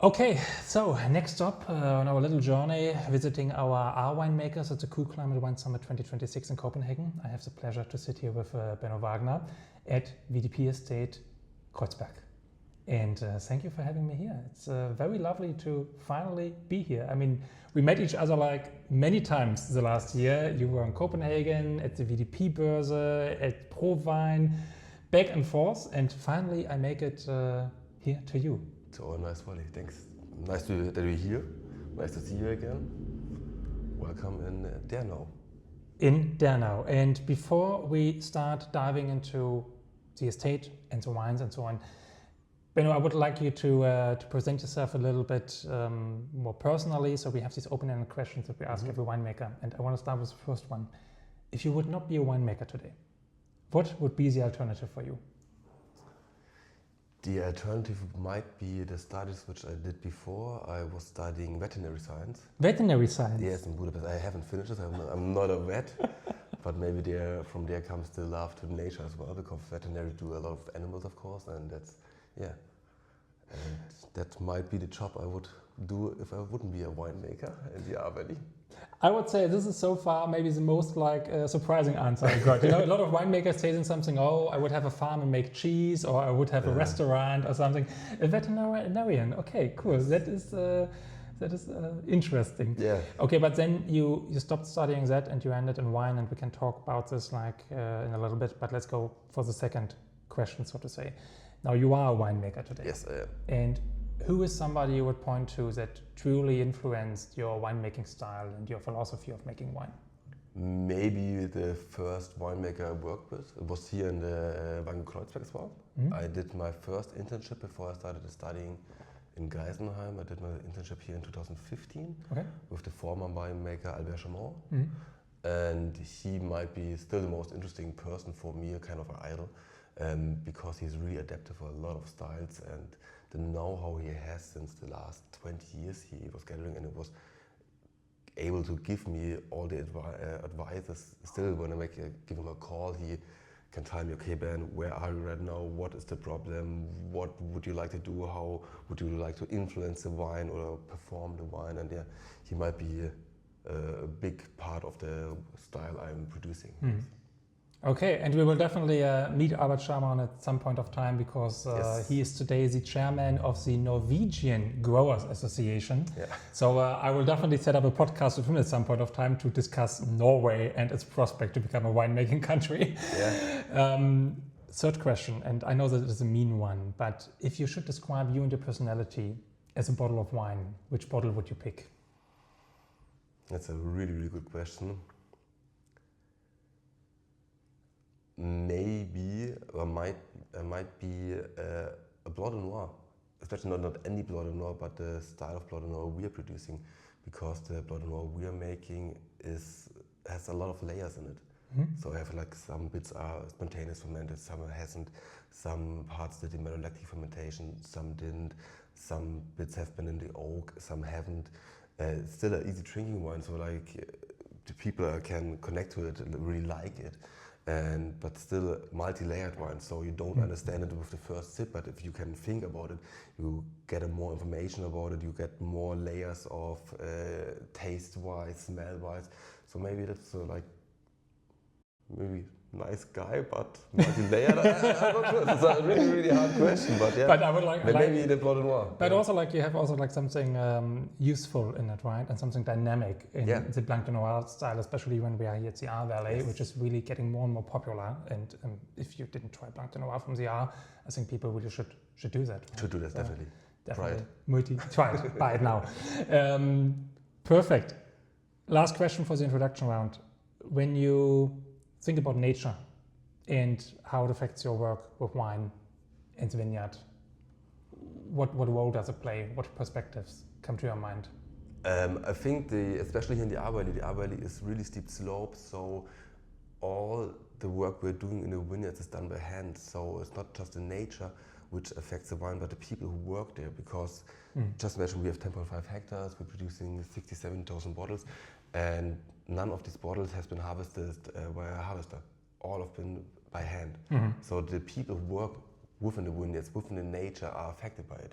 Okay, so next up on our little journey, visiting our winemakers at the Cool Climate Wine Summit 2026 in Copenhagen. I have the pleasure to sit here with Benno Wagner at VDP Estate Kreuzberg. And thank you for having me here. It's very lovely to finally be here. I mean, we met each other like many times the last year. You were in Copenhagen, at the VDP Börse, at ProWein, back and forth. And finally, I make it here to you. So nice, Wally. Thanks. Nice that you're here. Nice to see you again. Welcome in Dernau. In Dernau. And before we start diving into the estate and the wines and so on, Benno, I would like you to present yourself a little bit more personally. So we have these open-ended questions that we ask every winemaker. And I want to start with the first one. If you would not be a winemaker today, what would be the alternative for you? The alternative might be the studies which I did before. I was studying veterinary science. Veterinary science? Yes, in Budapest. I haven't finished it. I'm not a vet, but maybe from there comes the love to nature as well, because veterinary do a lot of animals, of course, and and that might be the job I would do if I wouldn't be a winemaker in the Valley. I would say this is so far maybe the most surprising answer I got. You know, a lot of winemakers say something, oh, I would have a farm and make cheese, or I would have a restaurant or something. A veterinarian, okay, cool. That is interesting. Yeah. Okay, but then you stopped studying that and you ended in wine, and we can talk about this in a little bit. But let's go for the second question, so to say. Now you are a winemaker today. Yes, I am. And who is somebody you would point to that truly influenced your winemaking style and your philosophy of making wine? Maybe the first winemaker I worked with. It was here in the Weingut Kreuzberg as well. I did my first internship before I started studying in Geisenheim. I did my internship here in 2015 with the former winemaker Albert Chamon. And he might be still the most interesting person for me, a kind of an idol, because he's really adapted for a lot of styles, and the know-how he has since the last 20 years he was gathering, and it was able to give me all the advices. Still, when I give him a call, he can tell me, okay, Ben, where are you right now? What is the problem? What would you like to do? How would you like to influence the wine or perform the wine? And he might be a big part of the style I'm producing. Okay, and we will definitely meet Albert Chamon at some point of time, because he is today the chairman of the Norwegian Growers Association. Yeah. So I will definitely set up a podcast with him at some point of time to discuss Norway and its prospect to become a winemaking country. Yeah. Third question, and I know that it is a mean one, but if you should describe you and your personality as a bottle of wine, which bottle would you pick? That's a really, really good question. Maybe or might be a Blanc de Noir, especially not any Blanc de Noir, but the style of Blanc de Noir we are producing, because the Blanc de Noir we are making has a lot of layers in it. So I have like some bits are spontaneous fermented, some hasn't, some parts did in malolactic fermentation, some didn't, some bits have been in the oak, some haven't. It's still an easy drinking wine, so like the people can connect to it, really like it. But still multi-layered wine, so you don't understand it with the first sip, but if you can think about it, you get more information about it, you get more layers of taste-wise, smell-wise. So maybe that's maybe nice guy, but multi-layered. I'm not sure. It's a really, really hard question, but yeah. But I would like maybe the Blanc de Noir. But also you have also something useful in it, right? And something dynamic in the Blanc de Noir style, especially when we are here at the R Valley, which is really getting more and more popular. And if you didn't try Blanc de Noir from the R, I think people really should do that. Right? Should do that, definitely. Definitely. Try it. Buy it now. Perfect. Last question for the introduction round. When you think about nature and how it affects your work with wine and the vineyard, what role does it play? What perspectives come to your mind? I think especially here in the R Valley is really steep slopes, so all the work we're doing in the vineyards is done by hand. So it's not just the nature which affects the wine, but the people who work there, because just imagine we have 10.5 hectares, we're producing 67,000 bottles, and none of these bottles has been harvested by a harvester. All have been by hand. So the people who work within the vineyards, within the nature, are affected by it.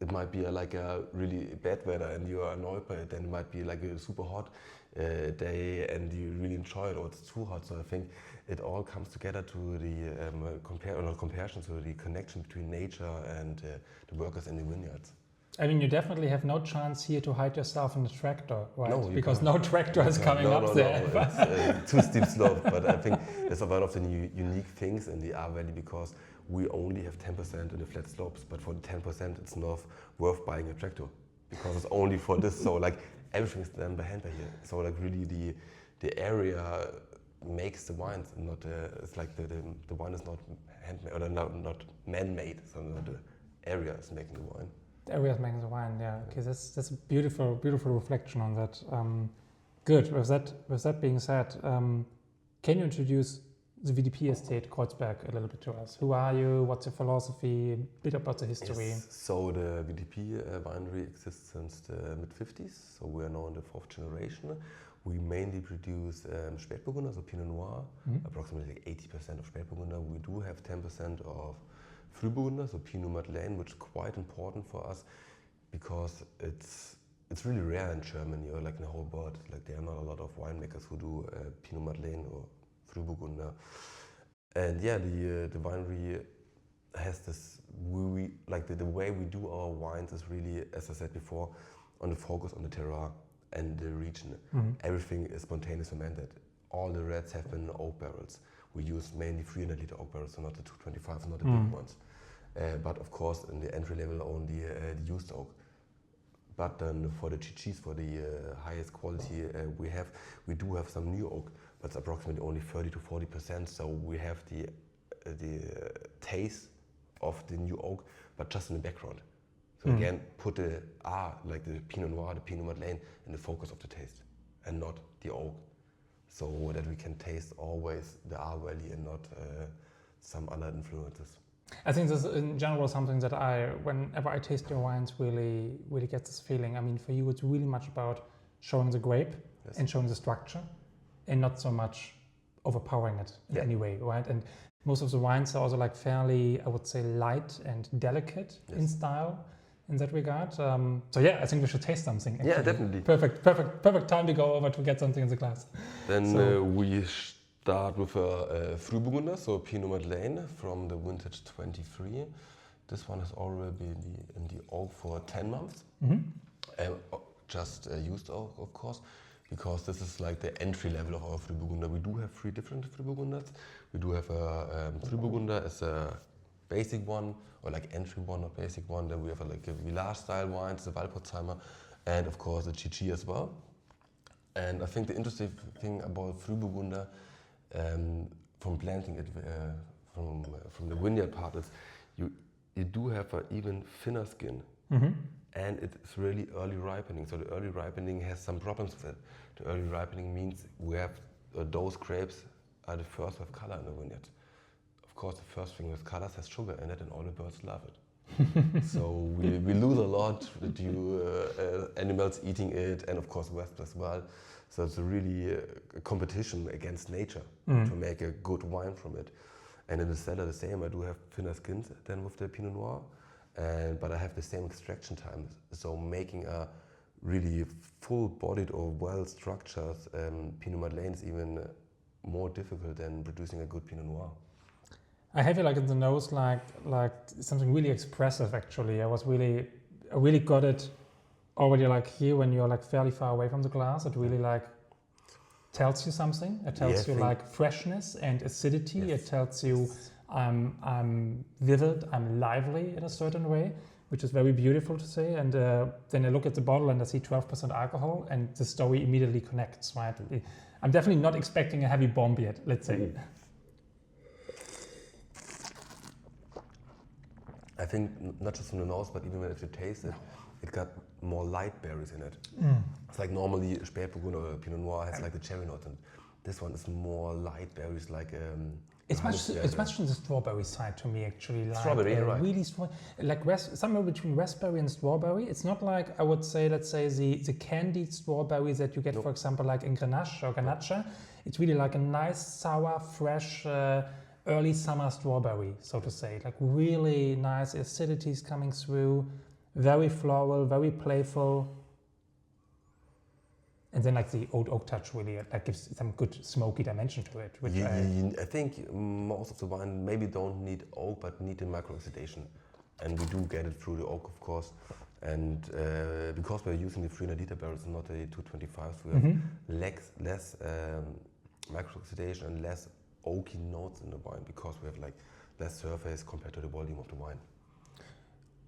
it might be like a really bad weather and you are annoyed by it, then it might be like a super hot day and you really enjoy it, or it's too hot. So I think it all comes together to the comparison to the connection between nature and the workers in the vineyards. I mean, you definitely have no chance here to hide yourself in the tractor, right? No, because no tractor is coming up there. It's too steep slope, but I think that's one of the unique things in the R Valley, because we only have 10% in the flat slopes, but for the 10% it's not worth buying a tractor, because it's only for this. So like everything's done by hand here. So like really the area makes the wines, not it's like the wine is not handmade or not man-made, so the area is making the wine. The area is making the wine, yeah. Okay, that's a beautiful reflection on that. Good. With that being said, can you introduce the VDP estate Kreuzberg a little bit to us? Who are you? What's your philosophy? A bit about the history. Yes. So the VDP winery exists since the mid-50s. So we are now in the 4th generation. We mainly produce Spätburgunder, so Pinot Noir, approximately 80% of Spätburgunder. We do have 10% of Frühburgunder, so Pinot Madeleine, which is quite important for us because it's really rare in Germany or like in the whole world. Like there are not a lot of winemakers who do Pinot Madeleine or Frühburgunder. And yeah, the winery has this, we like the way we do our wines is really, as I said before, on the focus on the terroir and the region. Everything is spontaneous fermented. All the reds have been oak barrels. We use mainly 300-liter oak barrels, so not the 225s, not the big ones. But of course, in the entry level, only the used oak. But then for the GGs, for the highest quality we do have some new oak, but it's approximately only 30 to 40%. So we have the taste of the new oak, but just in the background. So again, put the like the Pinot Noir, the Pinot Madeleine, in the focus of the taste, and not the oak. So that we can taste always the R Valley and not some other influences. I think this is in general something that whenever I taste your wines, really get this feeling. I mean, for you, it's really much about showing the grape and showing the structure, and not so much overpowering it in any way, right? And most of the wines are also like fairly, I would say, light and delicate in style. In that regard, so yeah, I think we should taste something. Actually. Yeah, definitely. Perfect time to go over to get something in the glass. Then we start with a Frühburgunder, so Pinot Madeleine from the vintage 23. This one has already been in the oak for 10 months. Just used oak, of course, because this is like the entry level of our Frühburgunder. We do have 3 different Frühburgunders. We do have a Frühburgunder as a basic one, or like entry one or basic one. Then we have like a village style wines, the Valpolicella, and of course the GG as well. And I think the interesting thing about Frühburgunder, from planting it from the vineyard part, is you do have an even thinner skin, and it's really early ripening. So the early ripening has some problems with it. The early ripening means we have those grapes are the first with color in the vineyard. Of course, the first thing with colors has sugar in it, and all the birds love it. So we lose a lot due animals eating it, and of course wasps as well. So it's really a competition against nature to make a good wine from it. And in the cellar, the same. I do have thinner skins than with the Pinot Noir, but I have the same extraction time. So making a really full-bodied or well-structured Pinot Madeleine is even more difficult than producing a good Pinot Noir. I have it like in the nose, like something really expressive. Actually, I really got it already. Like here, when you're like fairly far away from the glass, it really like tells you something. It tells you like freshness and acidity. It tells you I'm vivid, I'm lively in a certain way, which is very beautiful to say. And then I look at the bottle and I see 12% alcohol, and the story immediately connects. Right? I'm definitely not expecting a heavy bomb yet. Let's say. I think not just from the nose, but even if you taste it, it got more light berries in it. It's like normally Spätburgunder or Pinot Noir has like the cherry notes, and this one is more light berries, like it's much on the strawberry side to me actually. Like, strawberry, right? Really like somewhere between raspberry and strawberry. It's not like I would say, let's say the candied strawberries that you get, for example, like in Grenache or Ganache. It's really like a nice, sour, fresh. Early summer strawberry, so to say, like really nice acidities coming through, very floral, very playful. And then like the oak touch really that gives some good smoky dimension to it. Which I think most of the wine maybe don't need oak but need the micro-oxidation. And we do get it through the oak, of course. And because we're using the 300 liter barrels and not the 225s, we have less micro-oxidation and less oaky notes in the wine because we have like less surface compared to the volume of the wine.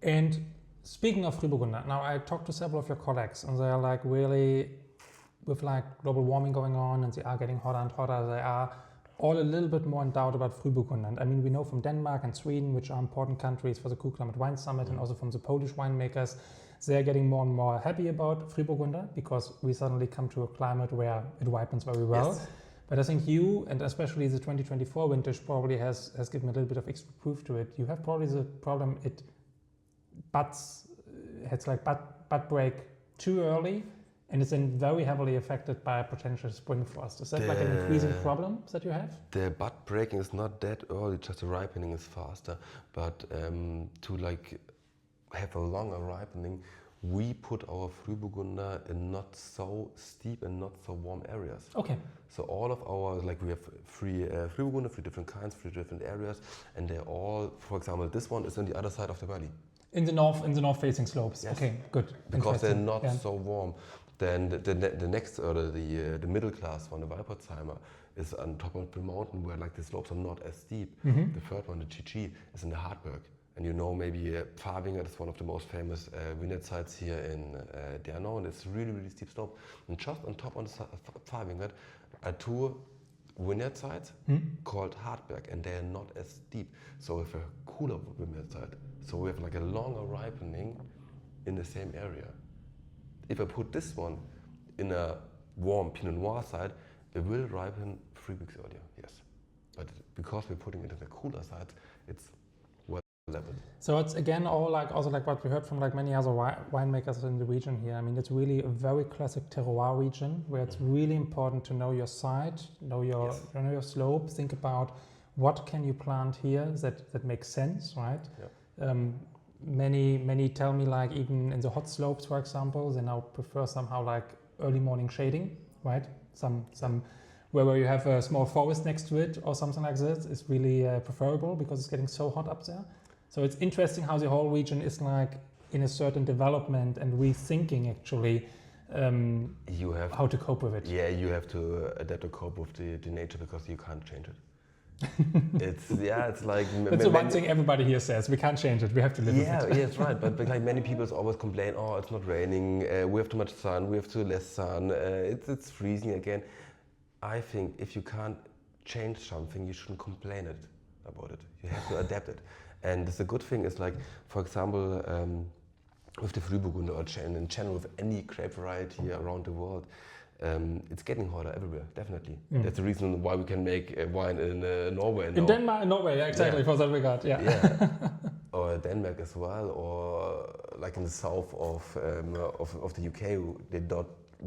And speaking of Frühburgunder, now I talked to several of your colleagues and they are like really, with like global warming going on and they are getting hotter and hotter, they are all a little bit more in doubt about Frühburgunder. And I mean, we know from Denmark and Sweden, which are important countries for the Cool Climate Wine Summit, and also from the Polish winemakers, they're getting more and more happy about Frühburgunder because we suddenly come to a climate where it ripens very well. Yes. But I think you, and especially the 2024 vintage, probably has given a little bit of extra proof to it. You have probably the problem it has like bud break too early, and it's then very heavily affected by potential spring frost. Is that like an increasing problem that you have? The bud breaking is not that early, just the ripening is faster. But to like have a longer ripening, we put our Frühburgunder in not so steep and not so warm areas. Okay. So all of our, like we have three Frühburgunder, 3 different kinds, 3 different areas, and they're all, for example, this one is on the other side of the valley. In the north-facing slopes. Yes. Okay, good. Because they're not so warm. Then the next, or the middle class one, the Valpolicella, is on top of the mountain where like the slopes are not as steep. The third one, the GG, is in the Hartberg. And you know maybe Pfarrwinger is one of the most famous vineyard sites here in Dernau, and it's really, really steep slope. And just on top of Pfarrwinger are 2 vineyard sites called Hartberg, and they are not as steep. So we have a cooler vineyard site. So we have like a longer ripening in the same area. If I put this one in a warm Pinot Noir side, it will ripen 3 weeks earlier, yes. But because we're putting it in a cooler side, it's well leveled. So it's again all like also like what we heard from like many other winemakers in the region here. I mean, it's really a very classic terroir region where it's really important to know your site, know your slope, think about what can you plant here that makes sense, right? Yeah. Many tell me like even in the hot slopes, for example, they now prefer somehow like early morning shading, right? Some where you have a small forest next to it or something like this is really preferable because it's getting so hot up there. So it's interesting how the whole region is like in a certain development and rethinking actually how to cope with it. Yeah, you have to adapt to cope with the nature because you can't change it. It's like that's the one thing everybody here says, we can't change it, we have to live with it. Yeah, that's right, but like many people always complain, oh, it's not raining, we have too much sun, we have too less sun, it's freezing again. I think if you can't change something, you shouldn't complain about it, you have to adapt it. And the good thing is like, for example, with the Frühburgunder or in general with any grape variety around the world, it's getting hotter everywhere, definitely. That's the reason why we can make wine in Norway. In Denmark and Norway, yeah, exactly, for that regard, yeah. Or Denmark as well, or like in the south of the UK, they're not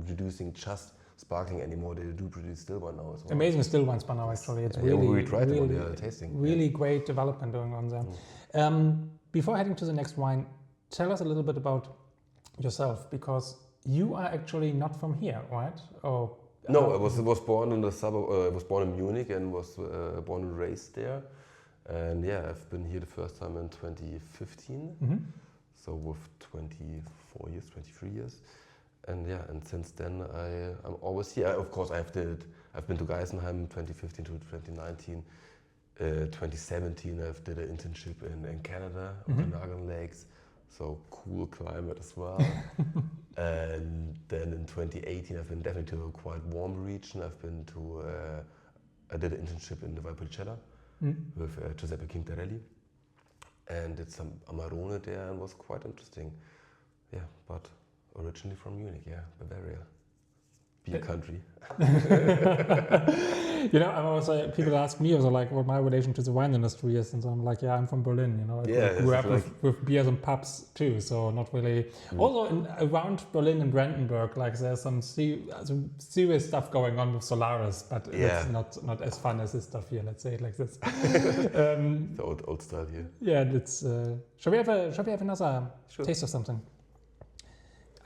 reducing just sparkling anymore, they do produce still wine now as well. Amazing still wines by now, actually. It's really, we tried really, the one, tasting. Really great development going on there. Before heading to the next wine, tell us a little bit about yourself, because you are actually not from here, right? Or no, I was born in the suburb. I was born in Munich and was born and raised there. And yeah, I've been here the first time in 2015. So with 24 years, 23 years. And yeah, and since then I'm always here. Of course, I've been to Geisenheim 2015 to 2019. 2017, I've did an internship in Canada, Okanagan Lakes. So cool climate as well. And then in 2018, I've been definitely to a quite warm region. I did an internship in the Valpolicella with Giuseppe Quintarelli, and did some Amarone there, and was quite interesting. Yeah, but originally from Munich, yeah, Bavaria. beer country. You know, I'm also, people ask me also like what my relation to the wine industry is, and so I'm like, yeah, I'm from Berlin, you know, I grew up with beers and pubs too, so not really. Also around Berlin and Brandenburg, like there's some serious stuff going on with Solaris, but it's not as fun as this stuff here, let's say it like this. The old style here. Yeah, let's, shall we have another taste of something?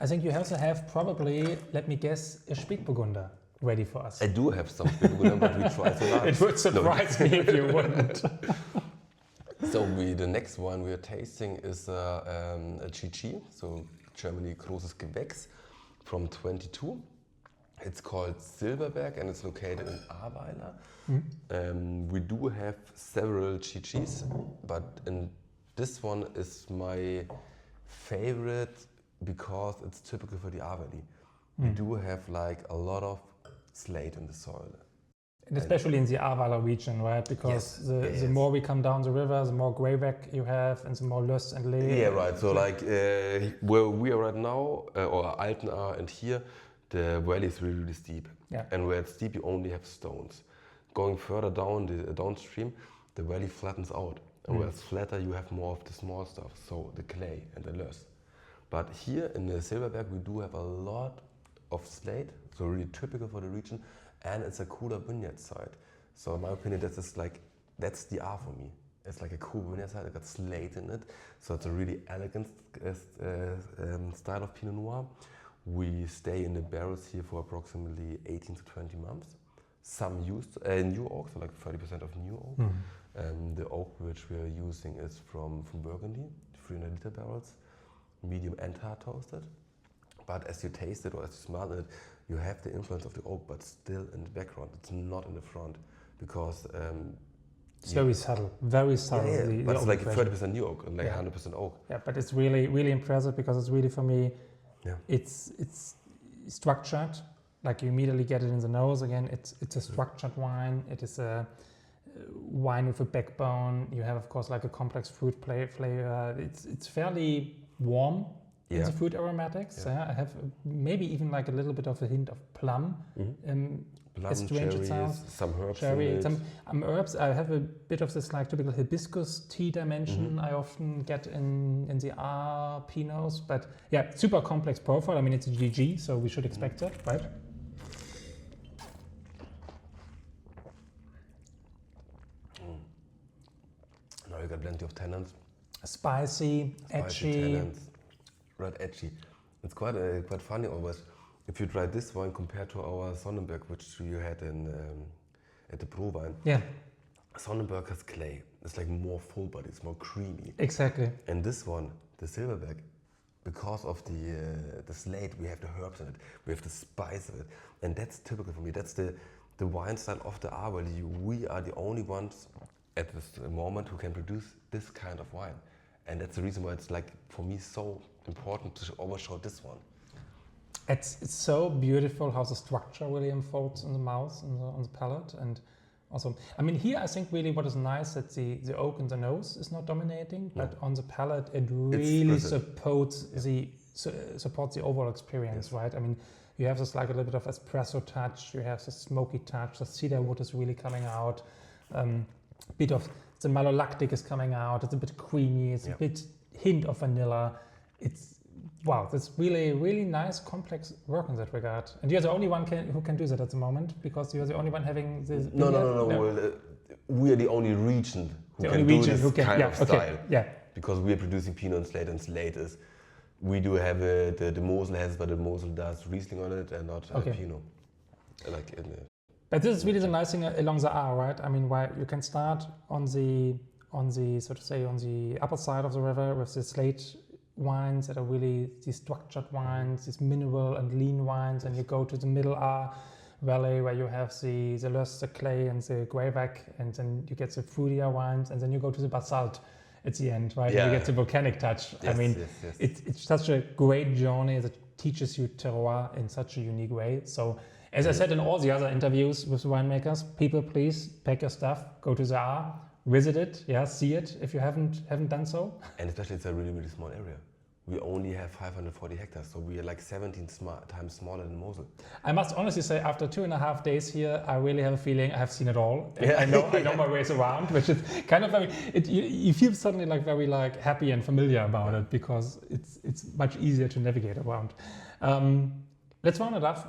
I think you also have probably, let me guess, a Spätburgunder ready for us. I do have some Spätburgunder, but we try Solaris. It would surprise me if you wouldn't. So the next one we are tasting is a GG, so Germany Großes Gewächs from 22. It's called Silberberg and it's located in Ahrweiler. We do have several GGs, but this one is my favorite because it's typical for the Ahrweiler. We do have like a lot of slate in the soil. And especially in the Ahrweiler region, right? Because the more we come down the river, the more Greyback you have and the more Löss and Lee. Yeah, right. So like where we are right now, or Alten are, and here, the valley is really, really steep. Yeah. And where it's steep, you only have stones. Going further down, the downstream, the valley flattens out. And where it's flatter, you have more of the small stuff, so the clay and the Löss. But here in the Silberberg, we do have a lot of slate, so really typical for the region, and it's a cooler vineyard site. So in my opinion, that's the R for me. It's like a cool vineyard site, it got slate in it, so it's a really elegant style of Pinot Noir. We stay in the barrels here for approximately 18 to 20 months. Some used new oak, so like 30% of new oak. The oak which we are using is from Burgundy, 300 liter barrels, medium and hard toasted. But as you taste it or as you smell it, you have the influence of the oak, but still in the background. It's not in the front because it's very subtle, very subtle. Yeah, but it's like 30% new oak and like 100% oak. Yeah, but it's really, really impressive because it's really, for me, it's structured. Like you immediately get it in the nose. Again, it's a structured wine. It is a wine with a backbone. You have, of course, like a complex fruit flavor. It's fairly warm in the fruit aromatics. I have maybe even like a little bit of a hint of plum. Plum, as strange cherries, it sounds. some herbs. Cherry, some herbs. I have a bit of this like typical hibiscus tea dimension I often get in the R Pinots. But yeah, super complex profile. I mean, it's a GG, so we should expect it, right? Now you got plenty of tannins. Spicy, edgy. Tannins, right, edgy. It's quite funny always. If you try this wine compared to our Sonnenberg, which you had at the Pro Wine. Yeah. Sonnenberg has clay. It's like more full body, it's more creamy. Exactly. And this one, the Silberberg, because of the slate, we have the herbs in it, we have the spice of it. And that's typical for me. That's the wine style of the Ahrweiler. We are the only ones at this moment who can produce this kind of wine. And that's the reason why it's like, for me, so important to always show this one. It's so beautiful how the structure really unfolds in the mouth and on the palate, and also, I mean, here I think really what is nice that the oak in the nose is not dominating, but on the palate it really supports the overall experience, right? I mean, you have this like a little bit of espresso touch, you have the smoky touch, the cedar wood is really coming out, bit of the malolactic is coming out, it's a bit creamy, it's a bit hint of vanilla. Wow, that's really, really nice, complex work in that regard. And you're the only one who can do that at the moment, because you're the only one having this. No. Well, we are the only region who can do this kind of style. Yeah. Because we are producing Pinot and slate is. We do have the Mosel has, but the Mosel does Riesling on it and not Pinot. But this is really the nice thing along the R, right? I mean, why you can start on the so to say on the upper side of the river with the slate wines that are really these structured wines, these mineral and lean wines, and you go to the middle R valley where you have the Löss, the clay, and the Greyback, and then you get the fruitier wines, and then you go to the basalt at the end, right? Yeah. And you get the volcanic touch. Yes, I mean, yes. It's such a great journey that teaches you terroir in such a unique way. So, as I said in all the other interviews with winemakers, people, please pack your stuff, go to the R, visit it, see it if you haven't done so. And especially it's a really, really small area. we only have 540 hectares, so we are like 17 times smaller than Mosel. I must honestly say, after 2.5 days here, I really have a feeling I have seen it all. Yeah. I know my ways around, which is kind of very. You feel suddenly like very like happy and familiar about it because it's much easier to navigate around. Let's round it off.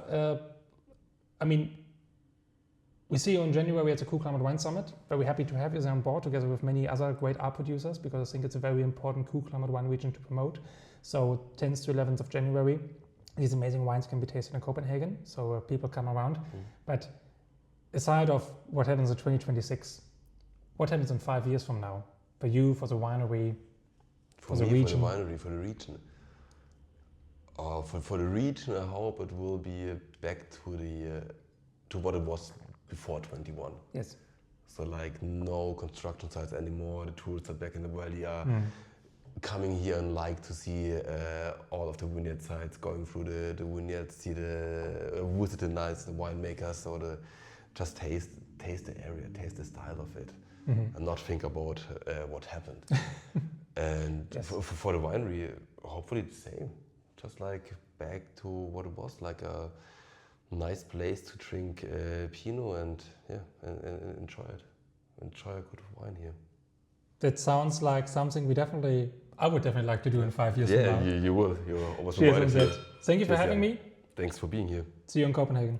I mean, we see you in January at the Cool Climate Wine Summit. Very happy to have you on board together with many other great art producers because I think it's a very important Cool Climate Wine region to promote. So 10th to 11th of January, these amazing wines can be tasted in Copenhagen. So people come around. But aside of what happens in 2026, what happens in 5 years from now for you, for the winery, for the region? For the winery, for the region. For the region, I hope it will be back to what it was before 21. Yes. So like no construction sites anymore. The tourists are back in the valley are coming here and like to see all of the vineyard sites, going through the vineyards, see visit the nice winemakers, or just taste the area, taste the style of it, and not think about what happened. And yes. for the winery, hopefully the same. Just like back to what it was, like a nice place to drink Pinot and enjoy it. Enjoy a good wine here. That sounds like something I would definitely like to do in 5 years from now. Yeah, you will. You're almost Cheers invited on here. that. Thank you for having me. Thanks for being here. See you in Copenhagen.